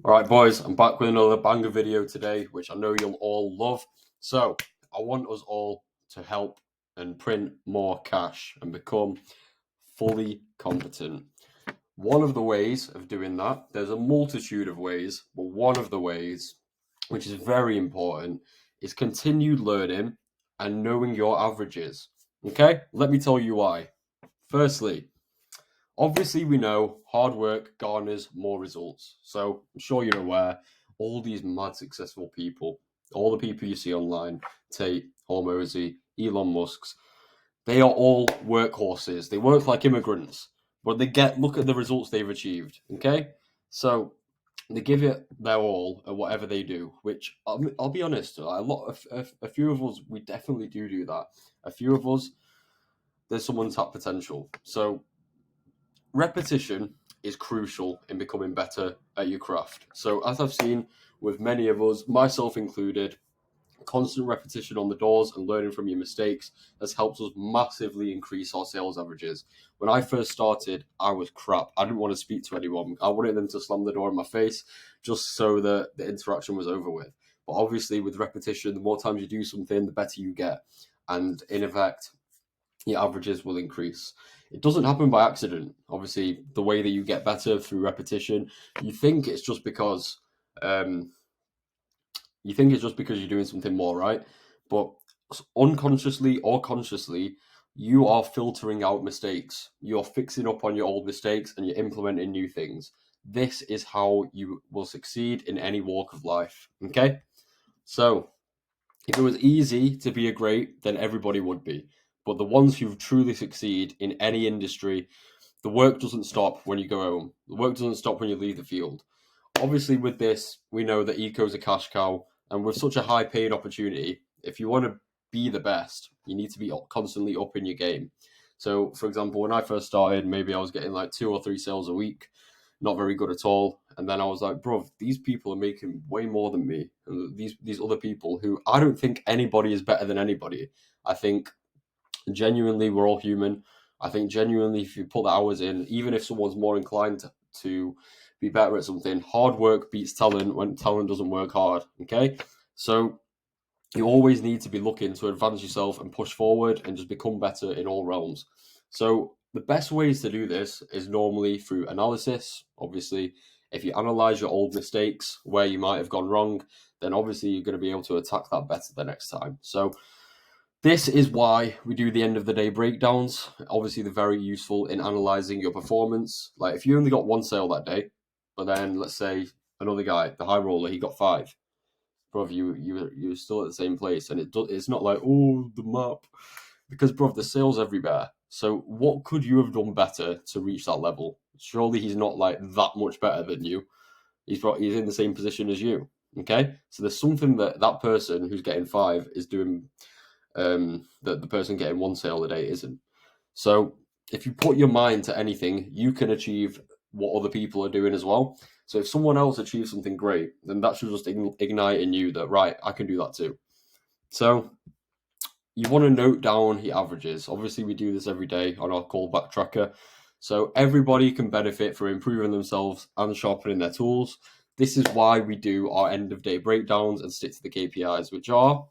All right, boys, I'm back with another banger video today, which I know you'll all love. So, I want us all to help and print more cash and become fully competent. One of the ways of doing that, there's a multitude of ways, but one of the ways, which is very important, is continued learning and knowing your averages. Okay, let me tell you why. Firstly, obviously, we know hard work garners more results. So I'm sure you're aware, all these mad successful people, all the people you see online, Tate, Hormozy, Elon Musk's, they are all workhorses. They work like immigrants, but look at the results they've achieved. Okay, so they give it their all at whatever they do. Which I'll be honest, a few of us we definitely do that. A few of us, there's some untapped potential. So repetition is crucial in becoming better at your craft. So, as I've seen with many of us, myself included, constant repetition on the doors and learning from your mistakes has helped us massively increase our sales averages. When I first started, I was crap. I didn't want to speak to anyone. I wanted them to slam the door in my face just so that the interaction was over with. But obviously, with repetition, the more times you do something, the better you get. And in effect, your averages will increase. It doesn't happen by accident. Obviously, the way that you get better through repetition, you think it's just because um, you're doing something more, right? But unconsciously or consciously, you are filtering out mistakes. You're fixing up on your old mistakes and you're implementing new things. This is how you will succeed in any walk of life. Okay? So, if it was easy to be a great, then everybody would be. But the ones who truly succeed in any industry, the work doesn't stop when you go home. The work doesn't stop when you leave the field. Obviously, with this, we know that eco's a cash cow, and with such a high paid opportunity, if you want to be the best, you need to be constantly up in your game. So, for example, when I first started, maybe I was getting like 2 or 3 sales a week, not very good at all. And then I was like, bro, these people are making way more than me. And these other people who I don't think anybody is better than anybody. I think genuinely we're all human. I think genuinely if you put the hours in, even if someone's more inclined to be better at something, hard work beats talent when talent doesn't work hard. Okay. So you always need to be looking to advance yourself and push forward and just become better in all realms. So the best ways to do this is normally through analysis. Obviously, if you analyze your old mistakes where you might have gone wrong, then obviously you're going to be able to attack that better the next time. So this is why we do the end of the day breakdowns. Obviously, they're very useful in analyzing your performance. Like if you only got one sale that day, but then let's say another guy, the high roller, he got five, bro, you're still at the same place, and it's not like the map, because bro, the sales everywhere. So what could you have done better to reach that level? Surely he's not like that much better than you. He's in the same position as you. Okay, so there's something that that person who's getting five is doing that the person getting one sale a day isn't. So if you put your mind to anything, you can achieve what other people are doing as well. So if someone else achieves something great, then that should just ignite in you that, right, I can do that too. So you want to note down your averages. Obviously, we do this every day on our callback tracker. So everybody can benefit from improving themselves and sharpening their tools. This is why we do our end of day breakdowns and stick to the KPIs, which are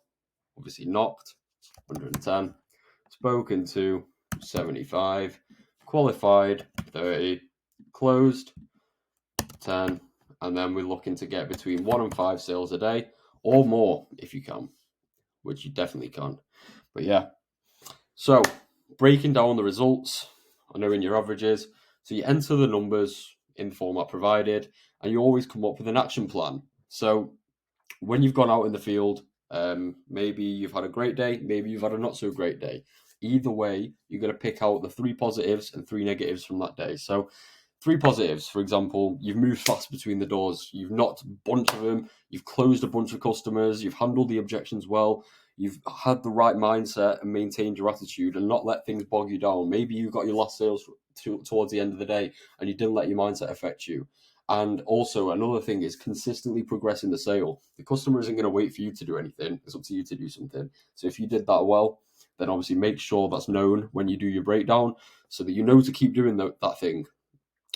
obviously knocked, 110, spoken to, 75, qualified, 30, closed, 10, and then we're looking to get between 1 and 5 sales a day or more if you can, which you definitely can. But yeah, so breaking down the results, I know in your averages, so you enter the numbers in the format provided, and you always come up with an action plan. So when you've gone out in the field, maybe you've had a great day, maybe you've had a not so great day. Either way, you're going to pick out the 3 positives and 3 negatives from that day. So, 3 positives, for example, you've moved fast between the doors, you've knocked a bunch of them, you've closed a bunch of customers, you've handled the objections well, you've had the right mindset and maintained your attitude and not let things bog you down. Maybe you got your last sales towards the end of the day and you didn't let your mindset affect you. And also, another thing is consistently progressing the sale. The customer isn't going to wait for you to do anything. It's up to you to do something. So if you did that well, then obviously make sure that's known when you do your breakdown so that you know to keep doing that thing.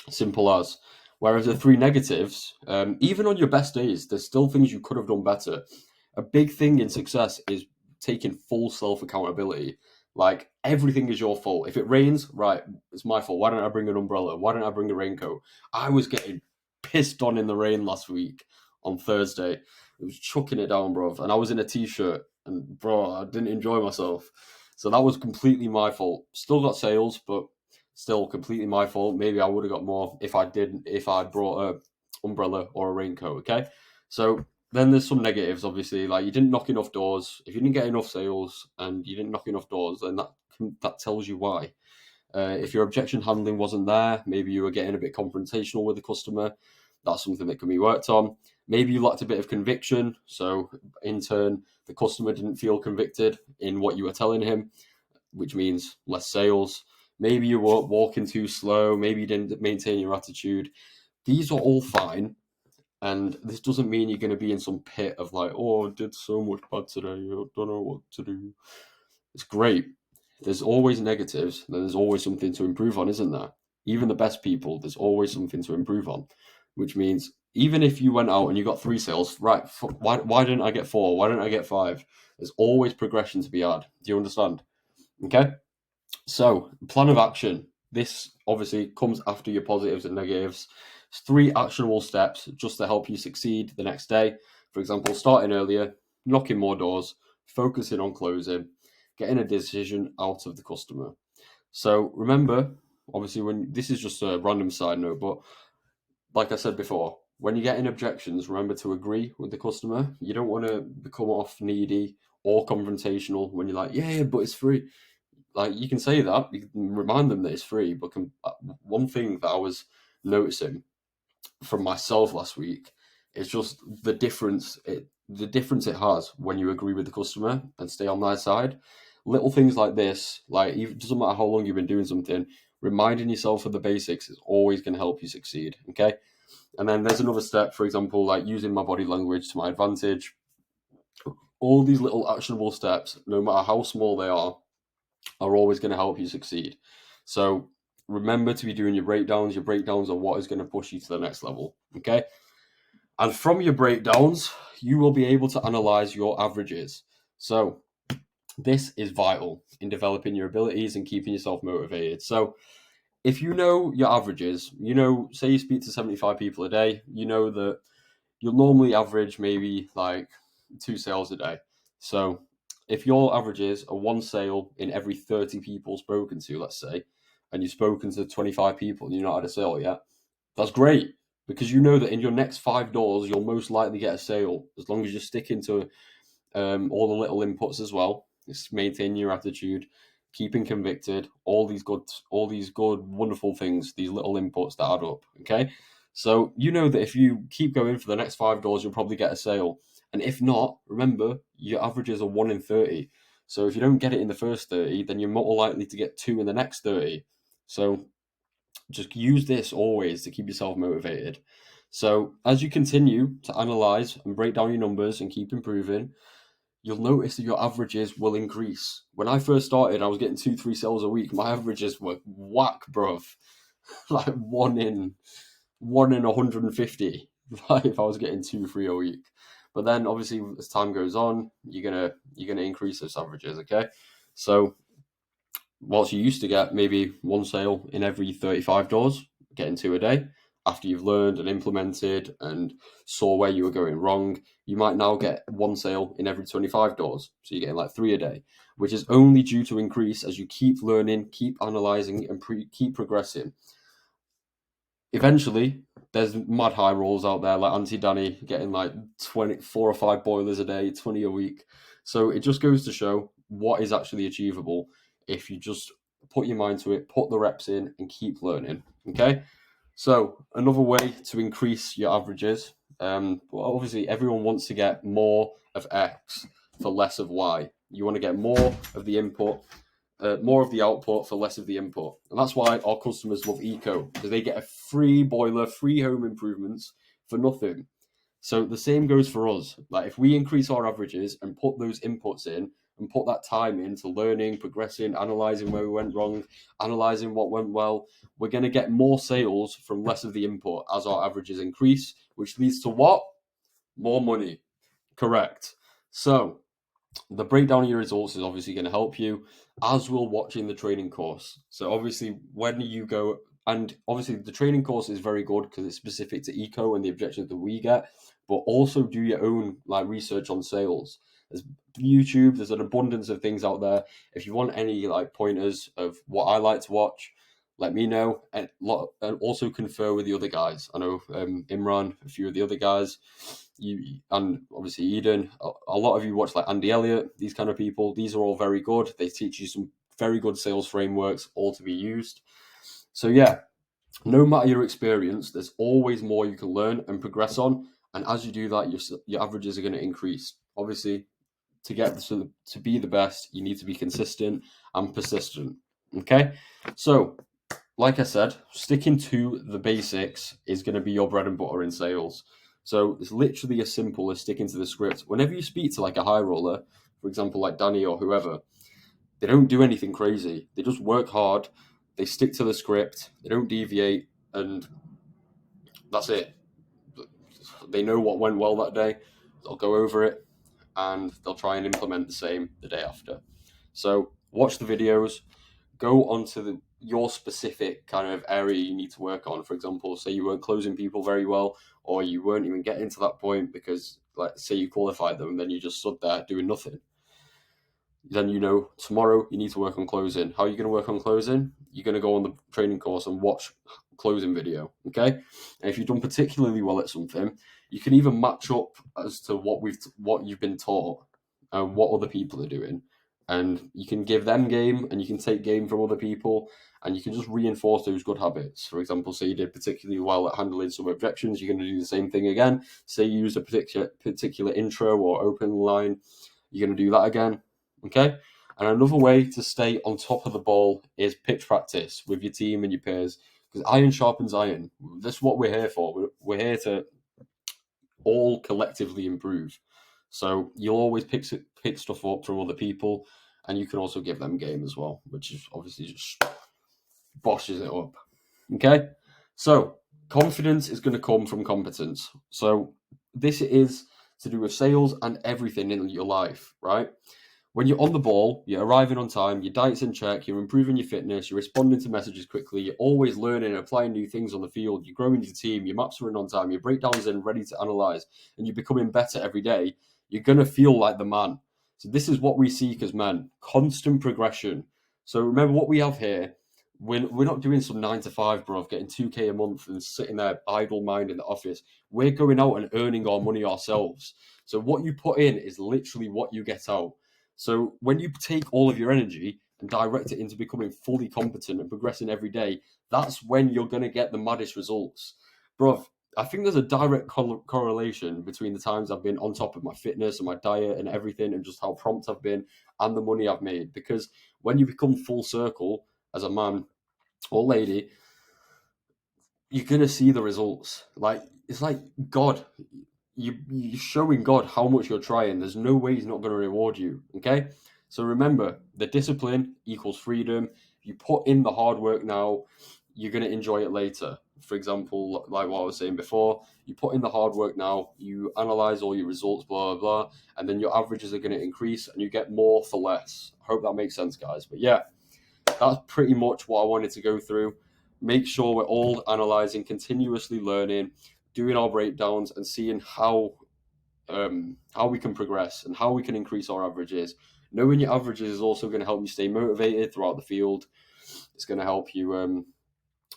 Simple as. Whereas the three negatives, even on your best days, there's still things you could have done better. A big thing in success is taking full self accountability. Like everything is your fault. If it rains, right, it's my fault. Why don't I bring an umbrella? Why don't I bring a raincoat? I was getting pissed on in the rain last week on Thursday. It was chucking it down, bro. And I was in a t-shirt, and bro, I didn't enjoy myself. So that was completely my fault. Still got sales, but still completely my fault. Maybe I would have got more if I brought a umbrella or a raincoat. Okay, so then there's some negatives. Obviously, like you didn't knock enough doors. If you didn't get enough sales and you didn't knock enough doors, then that tells you why. If your objection handling wasn't there, maybe you were getting a bit confrontational with the customer. That's something that can be worked on. Maybe you lacked a bit of conviction, so in turn, the customer didn't feel convicted in what you were telling him, which means less sales. Maybe you were walking too slow. Maybe you didn't maintain your attitude. These are all fine. And this doesn't mean you're going to be in some pit of like, oh, I did so much bad today. I don't know what to do. It's great. There's always negatives. There's always something to improve on, isn't there? Even the best people, there's always something to improve on, which means even if you went out and you got 3 sales, right? Why didn't I get 4? Why didn't I get 5? There's always progression to be had. Do you understand? Okay. So, plan of action. This obviously comes after your positives and negatives. It's 3 actionable steps just to help you succeed the next day. For example, starting earlier, knocking more doors, focusing on closing, getting a decision out of the customer. So, remember, obviously, when this is just a random side note, but like I said before, when you're getting objections, remember to agree with the customer. You don't want to become off needy or confrontational when you're like, yeah, but it's free. Like you can say that, you can remind them that it's free, but one thing that I was noticing from myself last week is just the difference it has when you agree with the customer and stay on their side. Little things like this, like it doesn't matter how long you've been doing something, reminding yourself of the basics is always going to help you succeed. Okay, and then there's another step, for example, like using my body language to my advantage. All these little actionable steps, no matter how small they are always going to help you succeed. So remember to be doing your breakdowns. Your breakdowns are what is going to push you to the next level. Okay. And from your breakdowns, you will be able to analyze your averages. So this is vital in developing your abilities and keeping yourself motivated. So if you know your averages, say you speak to 75 people a day, you know that you'll normally average maybe like 2 sales a day. So if your averages are 1 sale in every 30 people spoken to, let's say, and you've spoken to 25 people and you've not had a sale yet, that's great because you know that in your next 5 doors, you'll most likely get a sale as long as you're sticking to all the little inputs as well. It's maintaining your attitude, keeping convicted, all these good, wonderful things, these little inputs that add up. Okay. So you know that if you keep going for the next 5 doors, you'll probably get a sale. And if not, remember, your averages are 1 in 30. So if you don't get it in the first 30, then you're more likely to get 2 in the next 30. So just use this always to keep yourself motivated. So as you continue to analyze and break down your numbers and keep improving, you'll notice that your averages will increase. When I first started, I was getting 2-3 sales a week. My averages were whack, bruv. Like one in 150. Like if I was getting 2-3 a week. But then obviously as time goes on, you're gonna increase those averages, okay? So whilst you used to get maybe 1 sale in every 35 doors, getting 2 a day, after you've learned and implemented and saw where you were going wrong, you might now get 1 sale in every 25 doors. So you're getting like 3 a day, which is only due to increase as you keep learning, keep analyzing, and keep progressing. Eventually, there's mad high rolls out there like Auntie Danny getting like 4 or 5 boilers a day, 20 a week. So it just goes to show what is actually achievable if you just put your mind to it, put the reps in, and keep learning. Okay. So another way to increase your averages, well, obviously everyone wants to get more of X for less of Y. You want to get more of the input, more of the output for less of the input. And that's why our customers love Eco, because they get a free boiler, free home improvements for nothing. So the same goes for us. Like if we increase our averages and put those inputs in and put that time into learning, progressing, analysing where we went wrong, analysing what went well, we're going to get more sales from less of the input as our averages increase, which leads to what? More money. Correct. So the breakdown of your results is obviously going to help you, as will watching the training course. So obviously when you go, and obviously the training course is very good because it's specific to eco and the objectives that we get, but also do your own like research on sales. There's YouTube, there's an abundance of things out there. If you want any like pointers of what I like to watch, let me know, and also confer with the other guys. I know Imran, a few of the other guys, you and obviously Eden. A lot of you watch like Andy Elliott, these kind of people. These are all very good. They teach you some very good sales frameworks, all to be used. So yeah, no matter your experience, there's always more you can learn and progress on. And as you do that, your averages are going to increase. Obviously, to get to be the best, you need to be consistent and persistent. Okay, so like I said, sticking to the basics is going to be your bread and butter in sales. So it's literally as simple as sticking to the script. Whenever you speak to like a high roller, for example, like Danny or whoever, they don't do anything crazy. They just work hard. They stick to the script. They don't deviate, and that's it. They know what went well that day. They'll go over it, and they'll try and implement the same the day after. So watch the videos. Go onto your specific kind of area you need to work on. For example, say you weren't closing people very well, or you weren't even getting to that point because, like, say you qualified them and then you just stood there doing nothing. Then you know tomorrow you need to work on closing. How are you going to work on closing? You're going to go on the training course and watch closing video, okay? And if you've done particularly well at something, you can even match up as to what you've been taught and what other people are doing, and you can give them game and you can take game from other people, and you can just reinforce those good habits. For example, say you did particularly well at handling some objections, you're going to do the same thing again. Say you use a particular intro or open line, you're going to do that again. Okay? And another way to stay on top of the ball is pitch practice with your team and your peers, because iron sharpens iron. That's what we're here for. We're here to all collectively improve. So you'll always pick stuff up from other people, and you can also give them game as well, which is obviously just boshes it up. Okay? So confidence is going to come from competence. So this is to do with sales and everything in your life, right? When you're on the ball, you're arriving on time, your diet's in check, you're improving your fitness, you're responding to messages quickly, you're always learning and applying new things on the field, you're growing your team, your maps are in on time, your breakdowns in ready to analyze, and you're becoming better every day, you're going to feel like the man. So this is what we seek as men, constant progression. So remember what we have here, we're not doing some 9 to 5, bro, getting 2K a month and sitting there idle mind in the office. We're going out and earning our money ourselves. So what you put in is literally what you get out. So when you take all of your energy and direct it into becoming fully competent and progressing every day, that's when you're going to get the maddest results. Bruv, I think there's a direct correlation between the times I've been on top of my fitness and my diet and everything and just how prompt I've been and the money I've made. Because when you become full circle as a man or lady, you're going to see the results. Like, it's like God. You're showing God how much you're trying. There's no way he's not going to reward you, okay? So remember, the discipline equals freedom. If you put in the hard work now, you're going to enjoy it later. For example, like what I was saying before, you put in the hard work now, you analyze all your results, blah, blah, blah, and then your averages are going to increase and you get more for less. I hope that makes sense, guys. But yeah, that's pretty much what I wanted to go through. Make sure we're all analyzing, continuously learning, doing our breakdowns and seeing how we can progress and how we can increase our averages. Knowing your averages is also going to help you stay motivated throughout the field. It's going to help you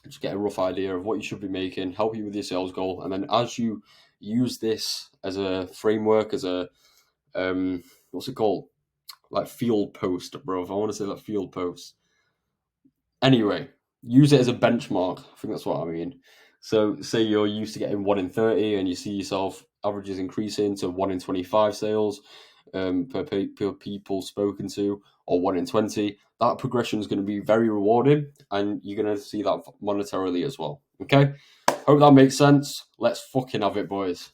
just get a rough idea of what you should be making, help you with your sales goal. And then as you use this as a framework, as a, what's it called? Like field post, bro. If I want to say that field post. Anyway, use it as a benchmark. I think that's what I mean. So say you're used to getting 1 in 30 and you see yourself averages increasing to 1 in 25 sales per people spoken to, or 1 in 20. That progression is going to be very rewarding and you're going to see that monetarily as well. Okay? Hope that makes sense. Let's fucking have it, boys.